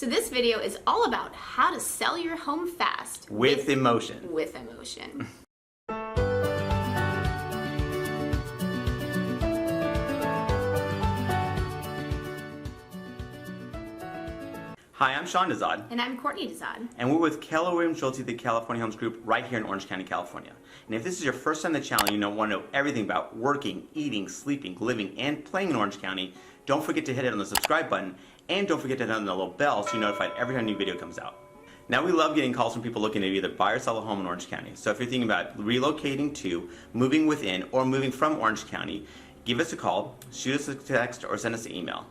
So this video is all about how to sell your home fast. With emotion. With emotion. Hi, I'm Sean Dezahd. And I'm Courtney Dezahd. And we're with Keller Williams Realty, the California Homes Group, right here in Orange County, California. And if this is your first time on the channel and you want to know everything about working, eating, sleeping, living, and playing in Orange County, don't forget to hit it on the subscribe button, and don't forget to hit on the little bell so you're notified every time a new video comes out. Now, we love getting calls from people looking to either buy or sell a home in Orange County. So if you're thinking about relocating to, moving within, or moving from Orange County, give us a call, shoot us a text, or send us an email.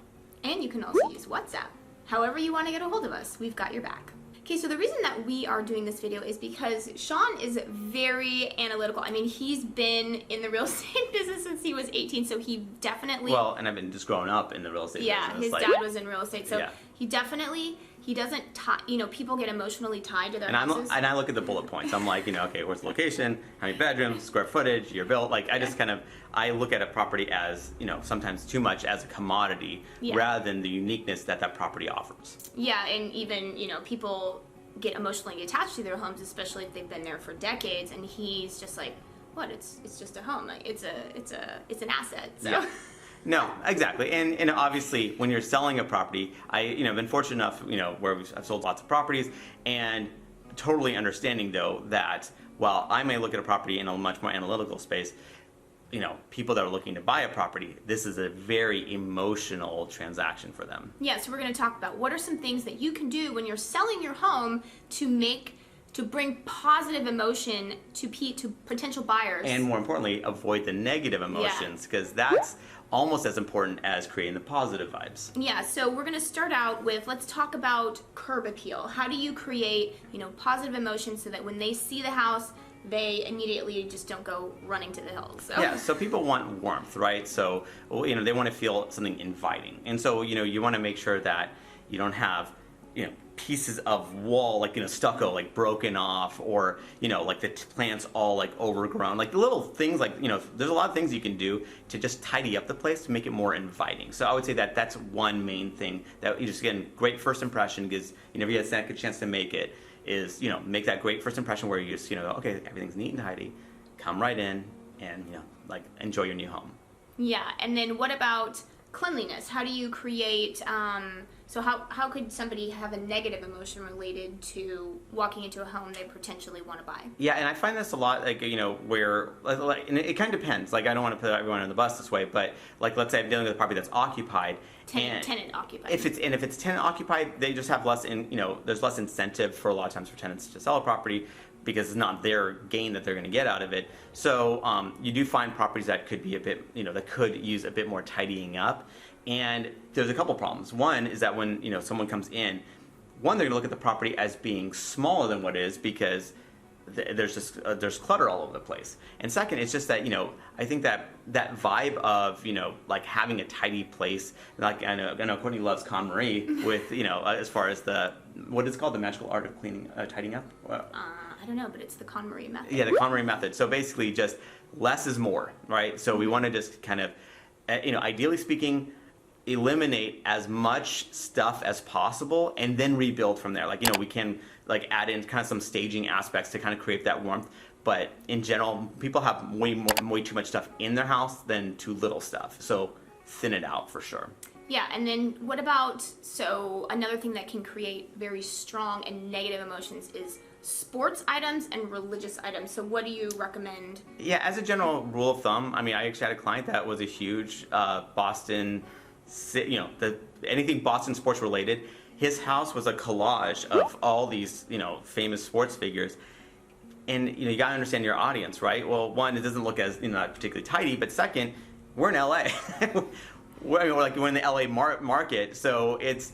And you can also use WhatsApp. However you want to get a hold of us, we've got your back. Okay, so the reason that we are doing this video is because Sean is very analytical. I mean, he's been in the real estate business since he was 18, so he definitely... Well, and I've been just growing up in the real estate business. Yeah, his dad was in real estate, so yeah. He doesn't tie, people get emotionally tied to their houses. And I look at the bullet points. I'm like, okay, where's the location, how many bedrooms, square footage, year built. Like, I look at a property as, sometimes too much as a commodity rather than the uniqueness that that property offers. Yeah, and even, people get emotionally attached to their homes, especially if they've been there for decades, and he's just like, what, it's just a home. Like, it's an asset. So. Yeah. No, exactly, and obviously when you're selling a property, I've been fortunate enough, where I've sold lots of properties, and totally understanding though that while I may look at a property in a much more analytical space, people that are looking to buy a property, this is a very emotional transaction for them. Yeah, so we're going to talk about what are some things that you can do when you're selling your home to bring positive emotion to potential buyers. And more importantly, avoid the negative emotions, because that's almost as important as creating the positive vibes. Yeah, so we're going to start out with, let's talk about curb appeal. How do you create, positive emotions so that when they see the house, they immediately just don't go running to the hills? So. Yeah, so people want warmth, right? So, they want to feel something inviting. And so, you want to make sure that you don't have, pieces of wall, like, stucco, like, broken off, or, like, the plants all, like, overgrown. Like, the little things, like, there's a lot of things you can do to just tidy up the place to make it more inviting. So I would say that that's one main thing that you just get a great first impression, because you never get a second chance to make it, is, make that great first impression where you just, okay, everything's neat and tidy, come right in and, like, enjoy your new home. Yeah, and then what about cleanliness? How do you create, so how could somebody have a negative emotion related to walking into a home they potentially want to buy? Yeah, and I find this a lot, like, where, and it kind of depends. Like, I don't want to put everyone on the bus this way, but, like, let's say I'm dealing with a property that's occupied. Tenant occupied. If it's tenant occupied, they just have less, there's less incentive for a lot of times for tenants to sell a property, because it's not their gain that they're going to get out of it. So you do find properties that could be a bit, that could use a bit more tidying up. And there's a couple problems. One is that when, someone comes in, one, they're going to look at the property as being smaller than what it is, because there's clutter all over the place. And second, it's just that, I think that vibe of, like, having a tidy place, like, I know Courtney loves KonMari with, as far as what is called the magical art of cleaning, tidying up? I don't know, but it's the KonMari method. Yeah, the KonMari method. So basically just less is more, right? So we want to just kind of, ideally speaking, eliminate as much stuff as possible and then rebuild from there. Like, we can, like, add in kind of some staging aspects to kind of create that warmth. But in general, people have way too much stuff in their house than too little stuff. So thin it out for sure. Yeah, and then what about, so another thing that can create very strong and negative emotions is sports items and religious items. So what do you recommend? Yeah, as a general rule of thumb, I mean, I actually had a client that was a huge Boston, anything Boston sports related. His house was a collage of all these, famous sports figures. And, you gotta understand your audience, right? Well, one, it doesn't look as, not particularly tidy, but second, we're in LA. we're in the LA market, so it's,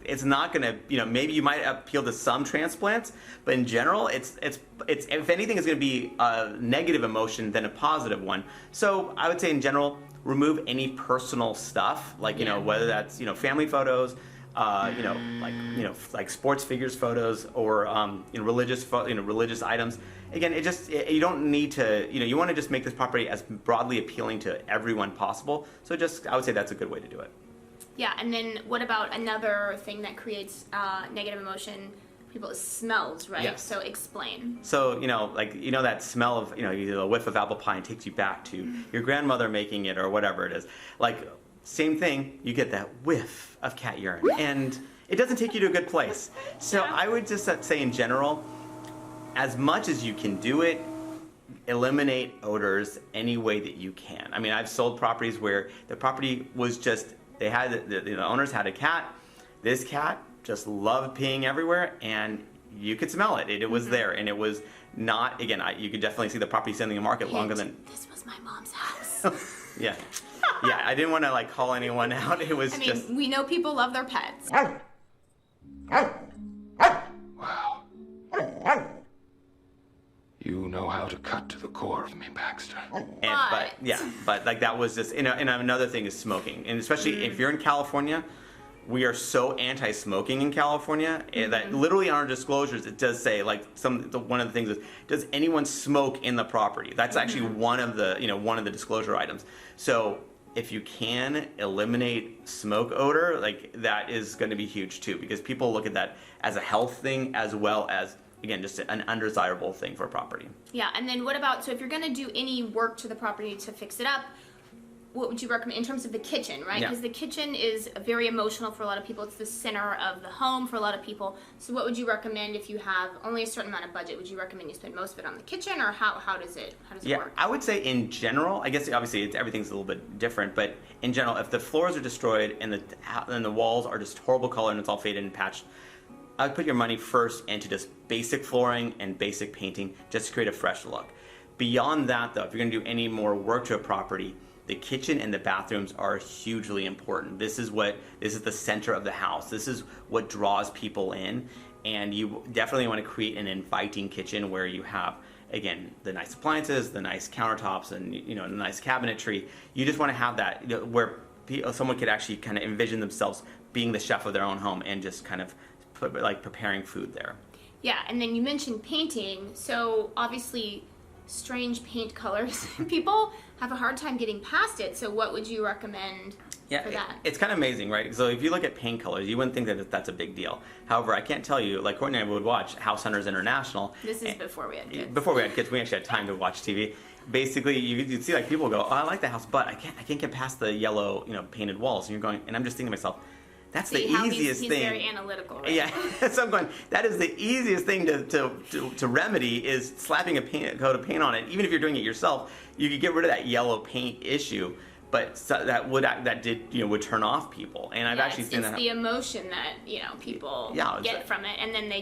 it's not gonna, maybe you might appeal to some transplants, but in general, it's if anything, it's gonna be a negative emotion than a positive one. So I would say in general, remove any personal stuff, like, whether that's, family photos, like sports figures photos, or religious items. Again, you don't need to, you want to just make this property as broadly appealing to everyone possible. So I would say that's a good way to do it. Yeah, and then what about another thing that creates negative emotion? People, smells, right? Yes. So explain. So, that smell of, either a whiff of apple pie and takes you back to your grandmother making it or whatever it is. Like, same thing, you get that whiff of cat urine. And it doesn't take you to a good place. So Yeah. I would just say in general, as much as you can do it, eliminate odors any way that you can. I mean, I've sold properties where the property was just, the owners had a cat. This cat just loved peeing everywhere, and you could smell it. It was there, and it was not, again, you could definitely see the property sitting in the market longer than... This was my mom's house. Yeah. Yeah, I didn't want to, call anyone out. It was just... we know people love their pets. Wow. You know how to cut to the core of me, Baxter. But that was just, and another thing is smoking. And especially if you're in California, we are so anti-smoking in California that literally on our disclosures it does say one of the things is, does anyone smoke in the property? That's actually one of the disclosure items. So if you can eliminate smoke odor, that is going to be huge too, because people look at that as a health thing as well as, again, just an undesirable thing for a property. Yeah, and then what about, so if you're going to do any work to the property to fix it up, what would you recommend in terms of the kitchen, right? Because the kitchen is very emotional for a lot of people. It's the center of the home for a lot of people. So what would you recommend if you have only a certain amount of budget? Would you recommend you spend most of it on the kitchen, or how does it work? I would say in general, I guess obviously everything's a little bit different, but in general, if the floors are destroyed and the walls are just horrible color and it's all faded and patched, I would put your money first into just basic flooring and basic painting just to create a fresh look. Beyond that, though, if you're going to do any more work to a property, the kitchen and the bathrooms are hugely important. This is the center of the house. This is what draws people in, and you definitely want to create an inviting kitchen where you have, again, the nice appliances, the nice countertops, and the nice cabinetry. You just want to have that where someone could actually kind of envision themselves being the chef of their own home and just kind of preparing food there. Yeah, and then you mentioned painting, so obviously strange paint colors. People have a hard time getting past it, so what would you recommend for that? It's kind of amazing, right? So if you look at paint colors, you wouldn't think that that's a big deal. However, I can't tell you, Courtney and I would watch House Hunters International. This is before we had kids. Before we had kids, we actually had time to watch TV. Basically, you'd see people go, oh, I like the house, but I can't get past the yellow, painted walls. And you're going, and I'm just thinking to myself, that's the easiest thing. He's very analytical, right? Yeah, so I'm going, that is the easiest thing to remedy is slapping a coat of paint on it. Even if you're doing it yourself, you could get rid of that yellow paint issue, but that would turn off people. And I've actually seen that. It's the emotion that, people get from it, and then they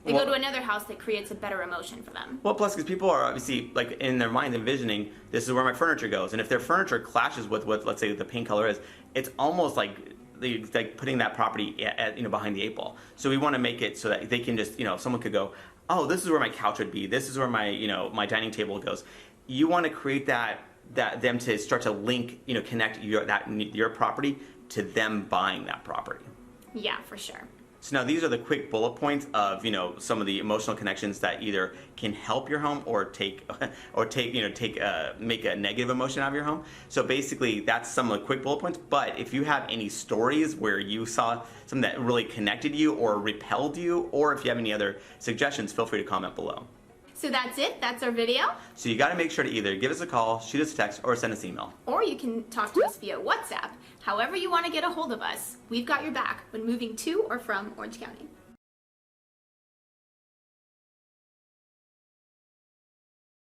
go to another house that creates a better emotion for them. Well, plus because people are obviously in their mind envisioning, this is where my furniture goes. And if their furniture clashes with what, let's say, the paint color is, it's almost like putting that property behind the 8 ball. So we want to make it so that they can just, someone could go, oh, this is where my couch would be. This is where my, my dining table goes. You want to create that them to start to link, connect your property to them buying that property. Yeah, for sure. So now these are the quick bullet points of some of the emotional connections that either can help your home or make a negative emotion out of your home. So basically that's some of the quick bullet points. But if you have any stories where you saw something that really connected you or repelled you, or if you have any other suggestions, feel free to comment below. So that's it. That's our video. So you got to make sure to either give us a call, shoot us a text, or send us an email. Or you can talk to us via WhatsApp. However you want to get a hold of us, we've got your back when moving to or from Orange County.